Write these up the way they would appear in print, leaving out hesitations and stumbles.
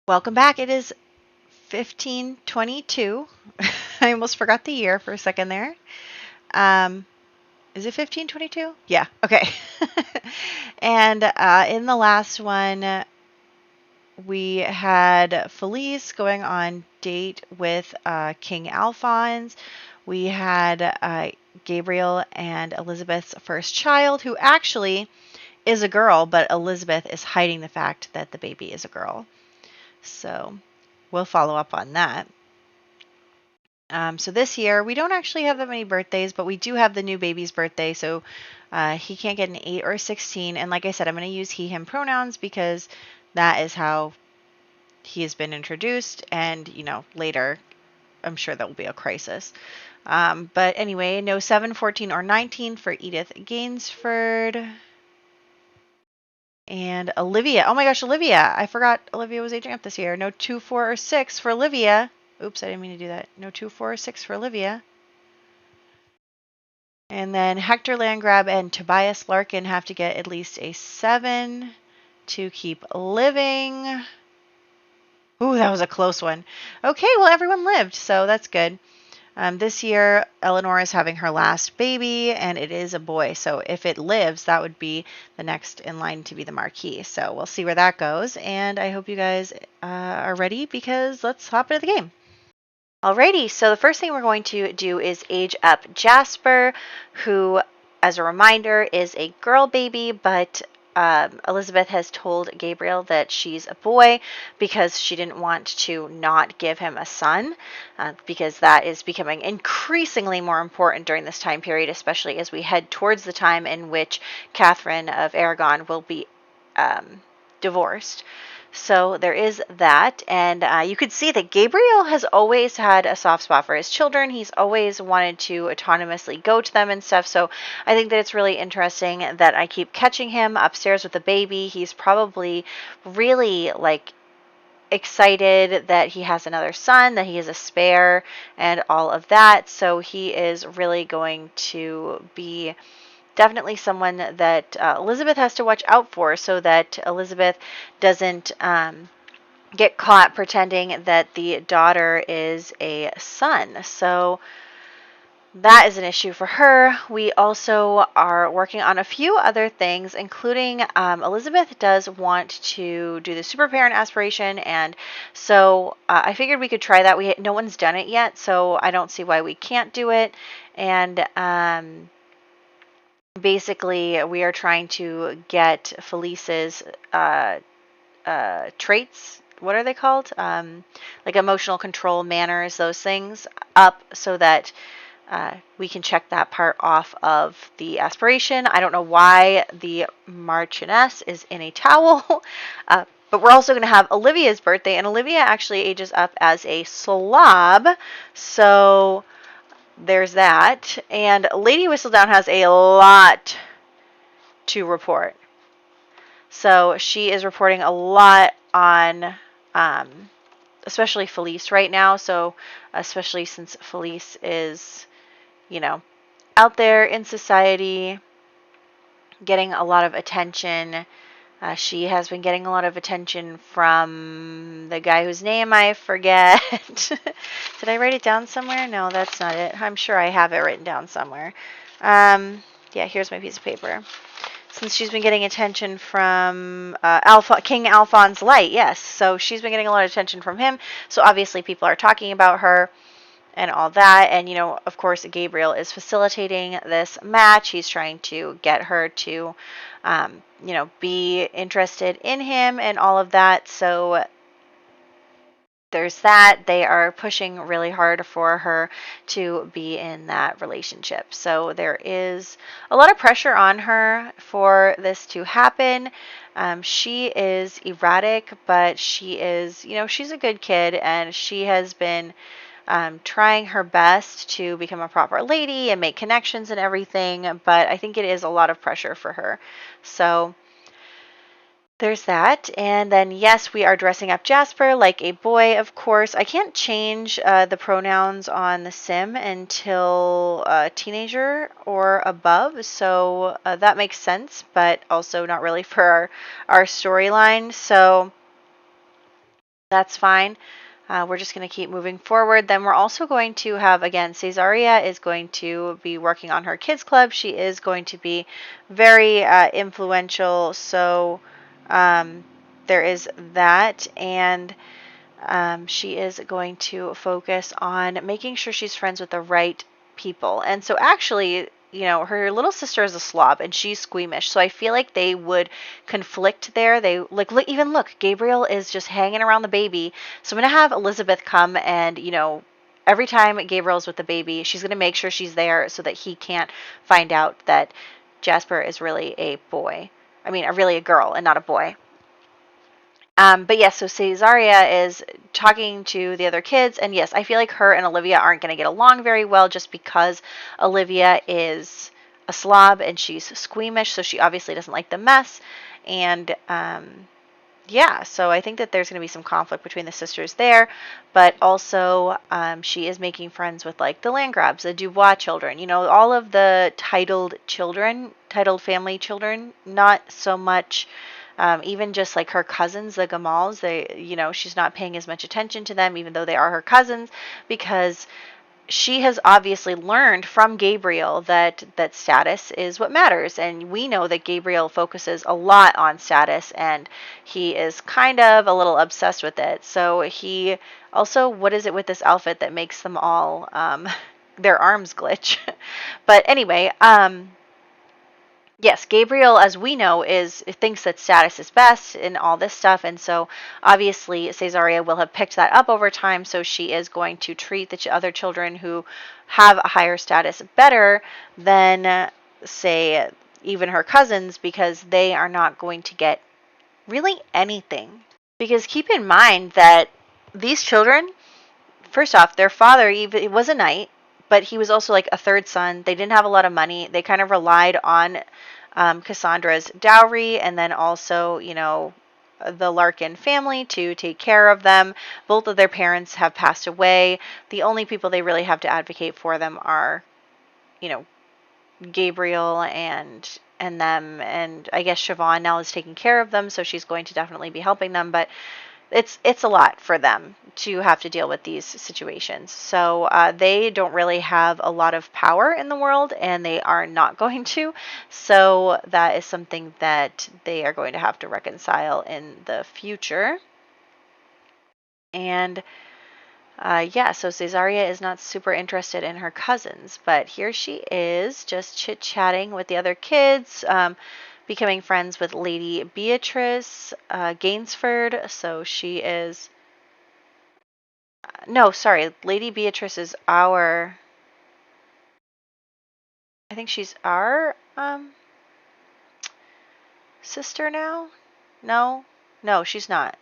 Welcome back. It is 1522. I almost forgot the year for a second there. Um, is it 1522? Yeah, okay. And in the last one, we had Felice going on date with King Alphonse. We had Gabriel and Elizabeth's first child, who actually is a girl, but Elizabeth is hiding the fact that the baby is a girl. So we'll follow up on that. So this year, we don't actually have that many birthdays, but we do have the new baby's birthday. So he can't get an 8 or a 16. And like I said, I'm going to use he, him pronouns because that is how he has been introduced. And, later, I'm sure that will be a crisis. But anyway, no 7, 14, or 19 for Edith Gainsford. And Olivia. Oh my gosh, Olivia. I forgot Olivia was aging up this year. No 2, 4, or 6 for Olivia. Oops, I didn't mean to do that. No 2, 4, or 6 for Olivia. And then Hector Landgrab and Tobias Larkin have to get at least a 7 to keep living. Ooh, that was a close one. Okay, well, everyone lived, so that's good. This year, Eleanor is having her last baby, and it is a boy. So if it lives, that would be the next in line to be the Marquis. So we'll see where that goes. And I hope you guys are ready because let's hop into the game. Alrighty, so the first thing we're going to do is age up Jasper, who, as a reminder, is a girl baby, but Elizabeth has told Gabriel that she's a boy because she didn't want to not give him a son, because that is becoming increasingly more important during this time period, especially as we head towards the time in which Catherine of Aragon will be divorced. So there is that, and you could see that Gabriel has always had a soft spot for his children. He's always wanted to autonomously go to them and stuff, so I think that it's really interesting that I keep catching him upstairs with the baby. He's probably really, excited that he has another son, that he is a spare, and all of that, so he is really going to be definitely someone that Elizabeth has to watch out for so that Elizabeth doesn't get caught pretending that the daughter is a son. So that is an issue for her. We also are working on a few other things, including Elizabeth does want to do the super parent aspiration, and so I figured we could try that. No one's done it yet, so I don't see why we can't do it. And basically, we are trying to get Felice's traits. What are they called? Like emotional control, manners, those things up so that we can check that part off of the aspiration. I don't know why the Marchioness is in a towel, but we're also going to have Olivia's birthday, and Olivia actually ages up as a slob, so there's that. And Lady Whistledown has a lot to report. So she is reporting a lot on, especially Felice right now. So especially since Felice is, out there in society, getting a lot of attention. She has been getting a lot of attention from the guy whose name I forget. Did I write it down somewhere? No, that's not it. I'm sure I have it written down somewhere. Yeah, here's my piece of paper. Since she's been getting attention from King Alphonse Light, yes. So she's been getting a lot of attention from him. So obviously people are talking about her and all that. And, of course, Gabriel is facilitating this match. He's trying to get her to, be interested in him and all of that. So there's that. They are pushing really hard for her to be in that relationship. So there is a lot of pressure on her for this to happen. She is erratic, but she is, she's a good kid, and she has been trying her best to become a proper lady and make connections and everything, but I think it is a lot of pressure for her. So there's that. And then, yes, we are dressing up Jasper like a boy, of course. I can't change the pronouns on the sim until teenager or above, so that makes sense, but also not really for our storyline. So That's fine. We're just going to keep moving forward. Then we're also going to have, again, Caesarea is going to be working on her kids club. She is going to be very influential. So there is that. And she is going to focus on making sure she's friends with the right people. And so actually, her little sister is a slob and she's squeamish. So I feel like they would conflict there. They look, Gabriel is just hanging around the baby. So I'm going to have Elizabeth come and, every time Gabriel's with the baby, she's going to make sure she's there so that he can't find out that Jasper is really a boy. I mean, really a girl and not a boy. But yes, so Caesarea is talking to the other kids, and yes, I feel like her and Olivia aren't going to get along very well just because Olivia is a slob and she's squeamish, so she obviously doesn't like the mess. And yeah, so I think that there's going to be some conflict between the sisters there, but also she is making friends with like the Landgrabs, the Dubois children, all of the titled family children, not so much. Even just like her cousins, the Gamals, she's not paying as much attention to them, even though they are her cousins, because she has obviously learned from Gabriel that status is what matters. And we know that Gabriel focuses a lot on status, and he is kind of a little obsessed with it. So he also, what is it with this outfit that makes them all, their arms glitch? But anyway, yes, Gabriel, as we know, thinks that status is best and all this stuff, and so obviously Caesarea will have picked that up over time. So she is going to treat the other children who have a higher status better than, say, even her cousins, because they are not going to get really anything. Because keep in mind that these children, first off, their father even was a knight, but he was also like a third son. They didn't have a lot of money. They kind of relied on Cassandra's dowry, and then also, the Larkin family to take care of them. Both of their parents have passed away. The only people they really have to advocate for them are, Gabriel and them, and I guess Siobhan now is taking care of them, so she's going to definitely be helping them, but it's a lot for them to have to deal with these situations. So they don't really have a lot of power in the world, and they are not going to. So that is something that they are going to have to reconcile in the future. And yeah, so Caesarea is not super interested in her cousins, but here she is just chit-chatting with the other kids, becoming friends with Lady Beatrice Gainsford. So she is... no, sorry, Lady Beatrice is our... I think she's our sister now? No? No, she's not.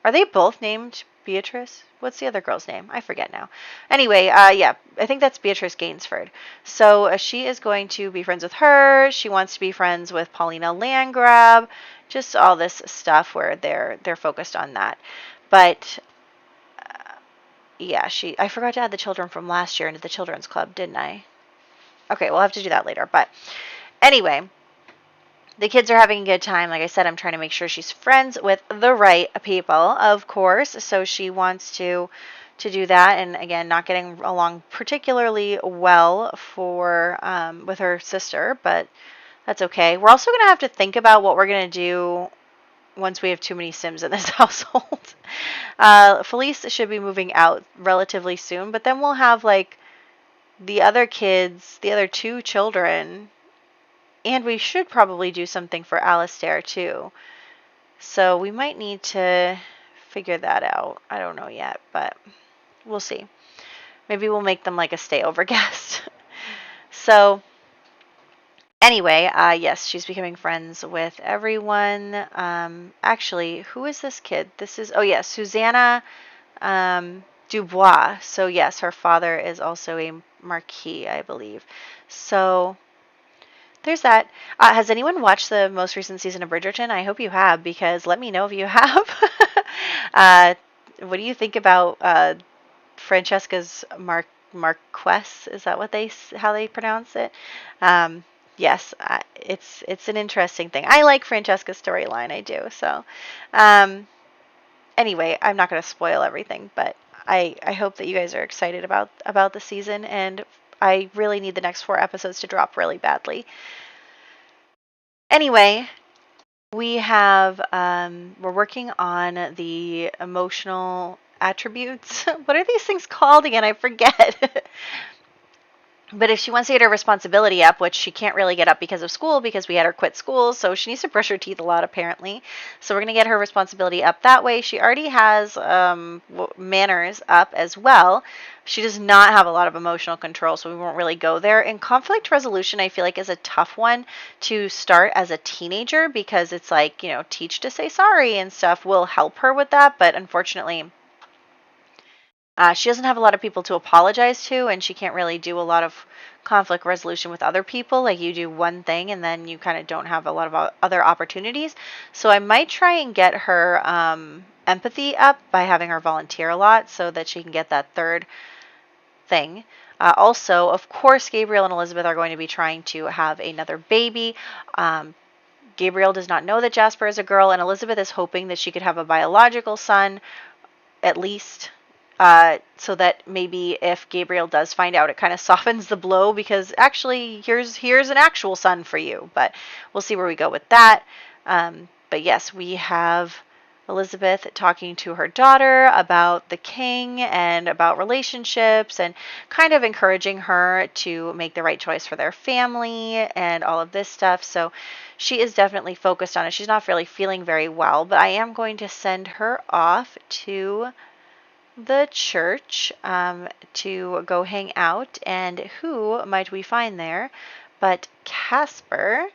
Are they both named Beatrice? What's the other girl's name? I forget now. Anyway, yeah, I think that's Beatrice Gainsford. So she is going to be friends with her. She wants to be friends with Paulina Landgrab. Just all this stuff where they're focused on that. But yeah, I forgot to add the children from last year into the children's club, didn't I? Okay, we'll have to do that later. But anyway, the kids are having a good time. Like I said, I'm trying to make sure she's friends with the right people, of course. So she wants to do that. And again, not getting along particularly well with her sister, but that's okay. We're also going to have to think about what we're going to do once we have too many Sims in this household. Felice should be moving out relatively soon, but then we'll have like the other kids, the other two children. And we should probably do something for Alistair too. So we might need to figure that out. I don't know yet, but we'll see. Maybe we'll make them like a stayover guest. So anyway, yes, she's becoming friends with everyone. Actually, who is this kid? Yes, Susanna Dubois. So yes, her father is also a marquis, I believe. So there's that. Has anyone watched the most recent season of Bridgerton? I hope you have, because let me know if you have. What do you think about Francesca's Marquess? Is that how they pronounce it? Yes, it's an interesting thing. I like Francesca's storyline. I do. So, anyway, I'm not going to spoil everything, but I hope that you guys are excited about the season, and I really need the next 4 episodes to drop really badly. Anyway, we're working on the emotional attributes. What are these things called again? I forget. But if she wants to get her responsibility up, which she can't really get up because of school, because we had her quit school, so she needs to brush her teeth a lot apparently. So we're going to get her responsibility up that way. She already has manners up as well. She does not have a lot of emotional control, so we won't really go there. And conflict resolution, I feel like, is a tough one to start as a teenager, because it's like, teach to say sorry and stuff will help her with that. But unfortunately, she doesn't have a lot of people to apologize to, and she can't really do a lot of conflict resolution with other people. Like, you do one thing and then you kind of don't have a lot of other opportunities. So I might try and get her empathy up by having her volunteer a lot so that she can get that third thing. Also, of course, Gabriel and Elizabeth are going to be trying to have another baby. Gabriel does not know that Jasper is a girl, and Elizabeth is hoping that she could have a biological son, at least. So that maybe if Gabriel does find out, it kind of softens the blow, because actually here's an actual son for you. But we'll see where we go with that. But yes, we have Elizabeth talking to her daughter about the king and about relationships, and kind of encouraging her to make the right choice for their family and all of this stuff. So she is definitely focused on it. She's not really feeling very well, but I am going to send her off to the church to go hang out. And who might we find there but Casper?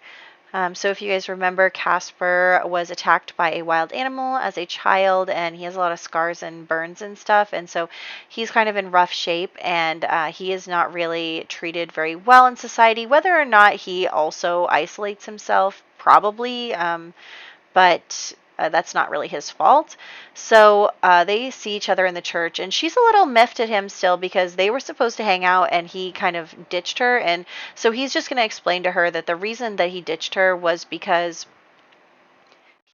So if you guys remember, Casper was attacked by a wild animal as a child, and he has a lot of scars and burns and stuff, and so he's kind of in rough shape, and he is not really treated very well in society. Whether or not he also isolates himself, probably, but that's not really his fault. So they see each other in the church, and she's a little miffed at him still, because they were supposed to hang out and he kind of ditched her. And so he's just going to explain to her that the reason that he ditched her was because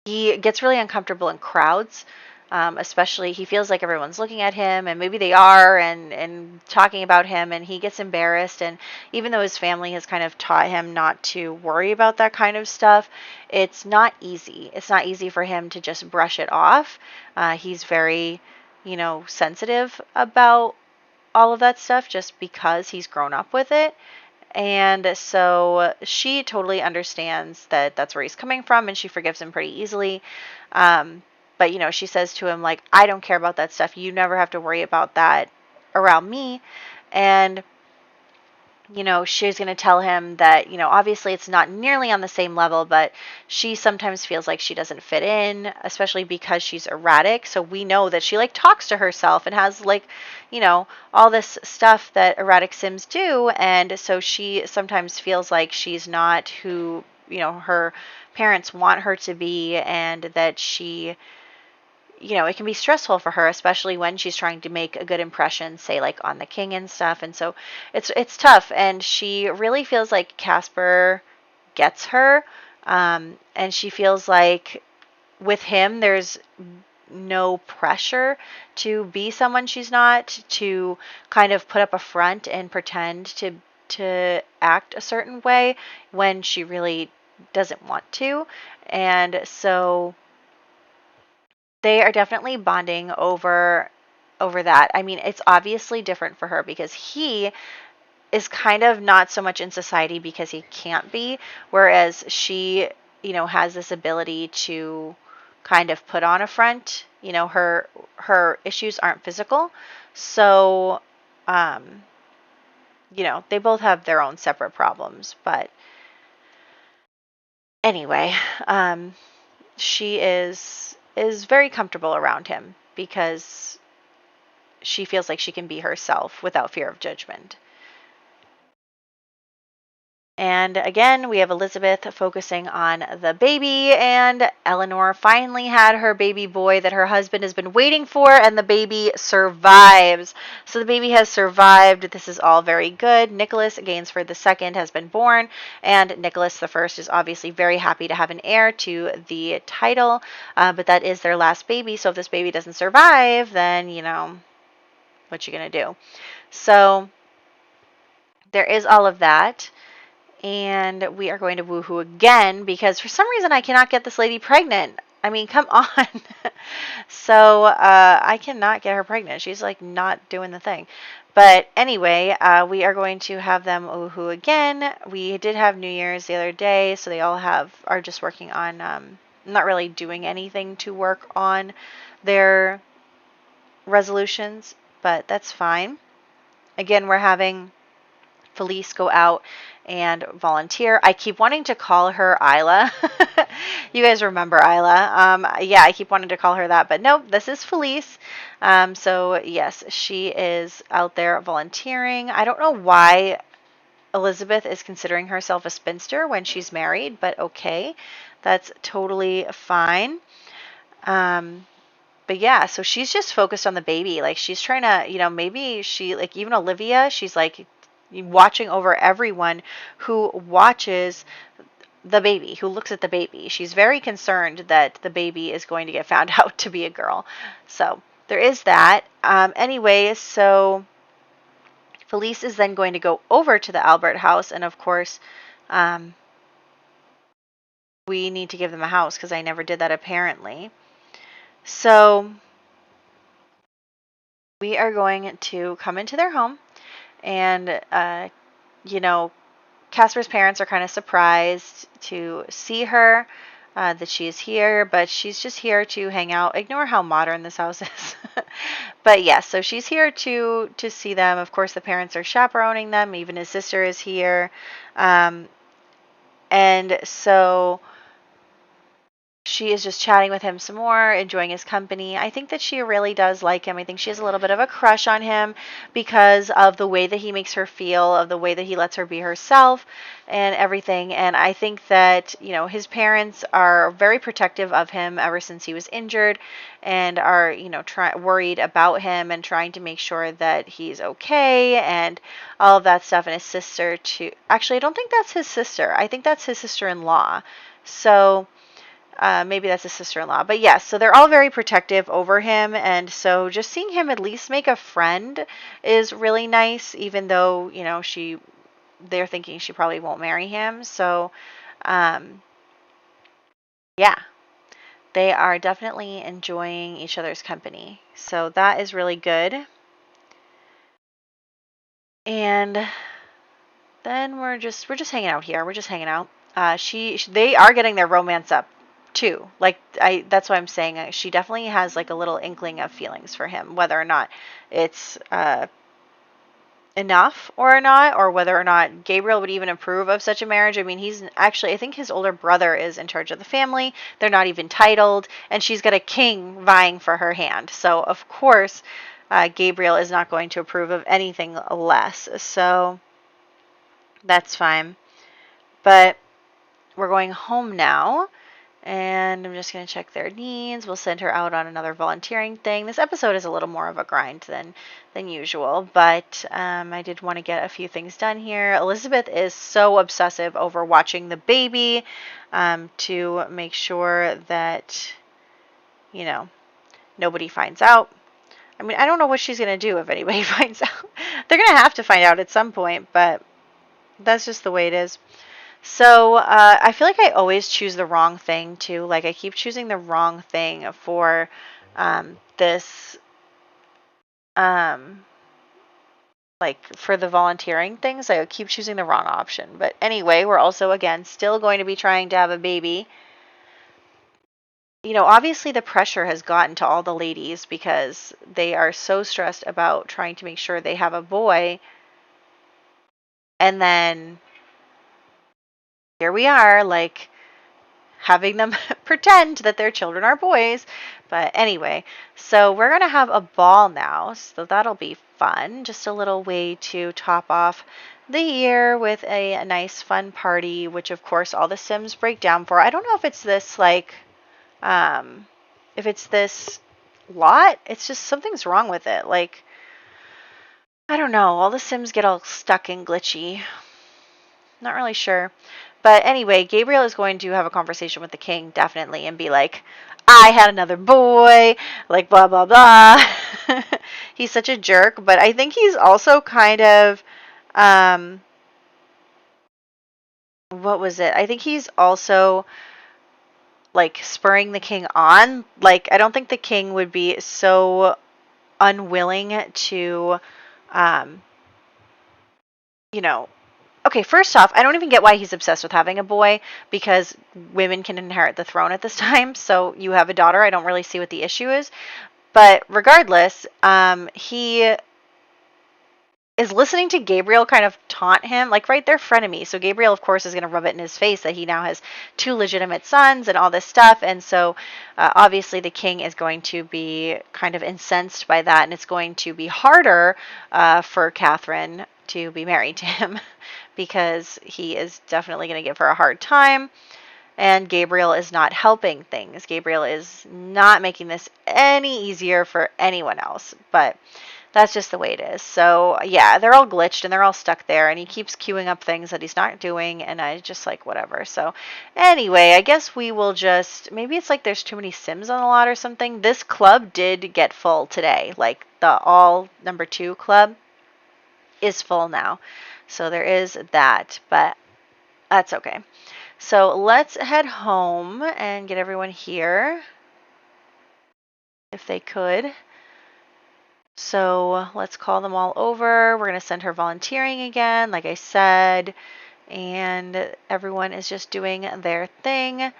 he gets really uncomfortable in crowds. Especially, he feels like everyone's looking at him, and maybe they are, and talking about him, and he gets embarrassed. And even though his family has kind of taught him not to worry about that kind of stuff, it's not easy. It's not easy for him to just brush it off. He's very, sensitive about all of that stuff, just because he's grown up with it. And so she totally understands that that's where he's coming from, and she forgives him pretty easily. But, she says to him, like, I don't care about that stuff. You never have to worry about that around me. And, she's going to tell him that, obviously it's not nearly on the same level, but she sometimes feels like she doesn't fit in, especially because she's erratic. So we know that she, like, talks to herself and has, like, all this stuff that erratic Sims do. And so she sometimes feels like she's not who, her parents want her to be, and that she, it can be stressful for her, especially when she's trying to make a good impression, say, like, on the king and stuff. And so it's tough. And she really feels like Casper gets her. And she feels like with him, there's no pressure to be someone she's not, to kind of put up a front and pretend to act a certain way when she really doesn't want to. And so they are definitely bonding over that. I mean, it's obviously different for her, because he is kind of not so much in society because he can't be, whereas she, has this ability to kind of put on a front. Her issues aren't physical. So they both have their own separate problems. But anyway, she is very comfortable around him, because she feels like she can be herself without fear of judgment. And again, we have Elizabeth focusing on the baby, and Eleanor finally had her baby boy that her husband has been waiting for, and the baby survives. So the baby has survived. This is all very good. Nicholas Gainsford II has been born, and Nicholas I is obviously very happy to have an heir to the title, but that is their last baby. So if this baby doesn't survive, then, what you gonna do? So there is all of that. And we are going to woohoo again because for some reason I cannot get this lady pregnant. I mean, come on. So I cannot get her pregnant. She's like not doing the thing. But anyway, we are going to have them woohoo again. We did have New Year's the other day, so they all are just working on not really doing anything to work on their resolutions, but that's fine. Again, we're having Felice go out and volunteer. I keep wanting to call her Isla. You guys remember Isla? Yeah, I keep wanting to call her that, but nope, this is Felice. So yes, she is out there volunteering. I don't know why Elizabeth is considering herself a spinster when she's married, but okay, that's totally fine. But yeah, so she's just focused on the baby. Like she's trying to, maybe she like even Olivia, she's like watching over everyone who watches the baby, who looks at the baby. She's very concerned that the baby is going to get found out to be a girl. So there is that. Anyway, so Felice is then going to go over to the Albert house, and of course, we need to give them a house because I never did that apparently. So we are going to come into their home, and Casper's parents are kind of surprised to see her, that she is here, but she's just here to hang out. Ignore how modern this house is. But yes, so she's here to see them. Of course, the parents are chaperoning them. Even his sister is here. And so she is just chatting with him some more, enjoying his company. I think that she really does like him. I think she has a little bit of a crush on him because of the way that he makes her feel, of the way that he lets her be herself and everything. And I think that, his parents are very protective of him ever since he was injured and are, worried about him and trying to make sure that he's okay and all of that stuff. And his sister, too. Actually, I don't think that's his sister. I think that's his sister-in-law. So maybe that's his sister-in-law. But yes, so they're all very protective over him. And so just seeing him at least make a friend is really nice, even though, they're thinking she probably won't marry him. So, yeah, they are definitely enjoying each other's company. So that is really good. And then we're just hanging out here. We're just hanging out. They are getting their romance up too. Like that's why I'm saying she definitely has like a little inkling of feelings for him, whether or not it's enough or not, or whether or not Gabriel would even approve of such a marriage. I mean, I think his older brother is in charge of the family. They're not even titled, and she's got a king vying for her hand. So of course, Gabriel is not going to approve of anything less. So that's fine. But we're going home now. And I'm just going to check their needs. We'll send her out on another volunteering thing. This episode is a little more of a grind than usual, but I did want to get a few things done here. Elizabeth is so obsessive over watching the baby to make sure that, nobody finds out. I mean, I don't know what she's going to do if anybody finds out. They're going to have to find out at some point, but that's just the way it is. So I feel like I always choose the wrong thing too. Like I keep choosing the wrong thing for this, like for the volunteering things. I keep choosing the wrong option. But anyway, we're also again still going to be trying to have a baby. Obviously the pressure has gotten to all the ladies because they are so stressed about trying to make sure they have a boy. And then here we are, like, having them pretend that their children are boys. But anyway, so we're going to have a ball now, so that'll be fun. Just a little way to top off the year with a nice fun party, which of course all the Sims break down for. I don't know if it's this like if it's this lot. It's just something's wrong with it. Like, I don't know. All the Sims get all stuck and glitchy. Not really sure. But anyway, Gabriel is going to have a conversation with the king, definitely, and be like, I had another boy, like, blah, blah, blah. He's such a jerk, but I think he's also kind of, what was it? I think he's also, like, spurring the king on. Like, I don't think the king would be so unwilling to, um, you know, okay, first off, I don't even get why he's obsessed with having a boy because women can inherit the throne at this time. So you have a daughter. I don't really see what the issue is. But regardless, he is listening to Gabriel kind of taunt him, like, right, they're frenemies. So Gabriel, of course, is going to rub it in his face that he now has 2 legitimate sons and all this stuff. And so obviously the king is going to be kind of incensed by that. And it's going to be harder for Catherine to be married to him because he is definitely going to give her a hard time. And Gabriel is not helping things. Gabriel is not making this any easier for anyone else. But that's just the way it is. So, yeah, they're all glitched and they're all stuck there. And he keeps queuing up things that he's not doing. And I just like, whatever. So, anyway, I guess we will just, maybe it's like there's too many Sims on the lot or something. This club did get full today. Like, the all number 2 club is full now. So, there is that. But that's okay. So let's head home and get everyone here, if they could. So let's call them all over. We're going to send her volunteering again, like I said. And everyone is just doing their thing.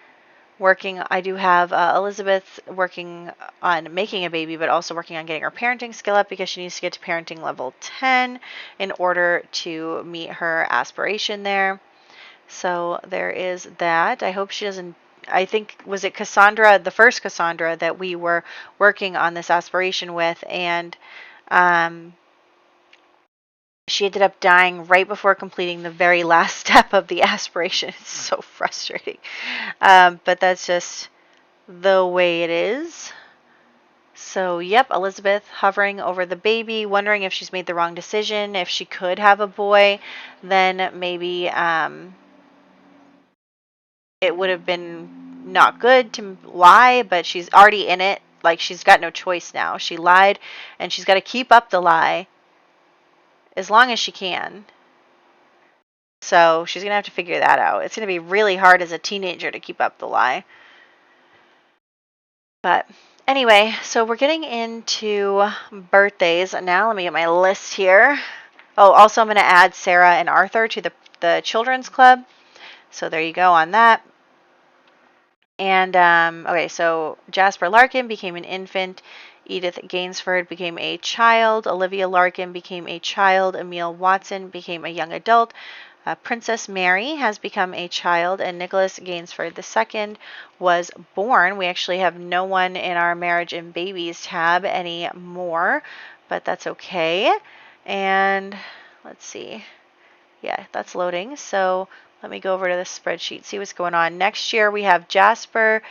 Working, I do have Elizabeth working on making a baby, but also working on getting her parenting skill up because she needs to get to parenting level 10 in order to meet her aspiration there. So there is that. I hope she doesn't, I think, was it Cassandra, the first Cassandra that we were working on this aspiration with, and she ended up dying right before completing the very last step of the aspiration. It's so frustrating. But that's just the way it is. So, yep, Elizabeth hovering over the baby, wondering if she's made the wrong decision. If she could have a boy, then maybe it would have been not good to lie, but she's already in it. Like, she's got no choice now. She lied, and she's got to keep up the lie as long as she can. So she's going to have to figure that out. It's going to be really hard as a teenager to keep up the lie. But anyway, so we're getting into birthdays now. Let me get my list here. Oh, also I'm going to add Sarah and Arthur to the children's club. So there you go on that. And, okay, so Jasper Larkin became an infant. Edith Gainsford became a child. Olivia Larkin became a child. Emil Watson became a young adult. Princess Mary has become a child. And Nicholas Gainsford II was born. We actually have no one in our marriage and babies tab anymore, but that's okay. And let's see. Yeah, that's loading. So let me go over to the spreadsheet, see what's going on. Next year, we have Jasper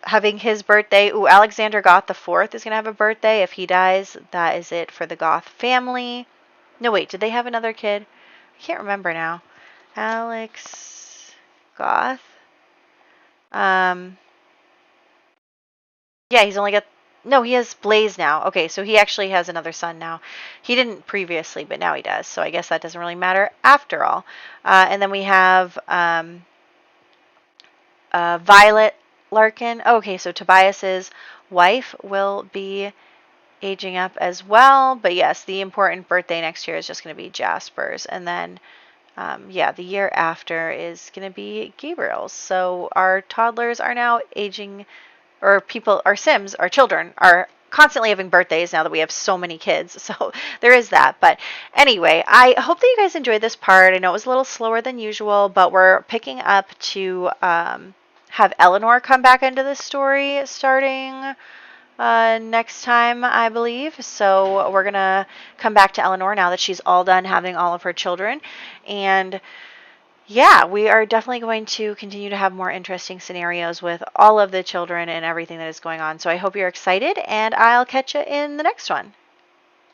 having his birthday. Ooh, Alexander Goth IV is going to have a birthday. If he dies, that is it for the Goth family. No, wait, did they have another kid? I can't remember now. Alex Goth. Yeah, he's only got... No, he has Blaze now. Okay, so he actually has another son now. He didn't previously, but now he does. So I guess that doesn't really matter after all. And then we have Violet Larkin. Okay, so Tobias's wife will be aging up as well. But yes, the important birthday next year is just going to be Jasper's. And then, yeah, the year after is going to be Gabriel's. So our toddlers are now aging... or people, our Sims, our children, are constantly having birthdays now that we have so many kids. So there is that. But anyway, I hope that you guys enjoyed this part. I know it was a little slower than usual, but we're picking up to have Eleanor come back into the story starting next time, I believe. So we're going to come back to Eleanor now that she's all done having all of her children. And yeah, we are definitely going to continue to have more interesting scenarios with all of the children and everything that is going on. So I hope you're excited, and I'll catch you in the next one.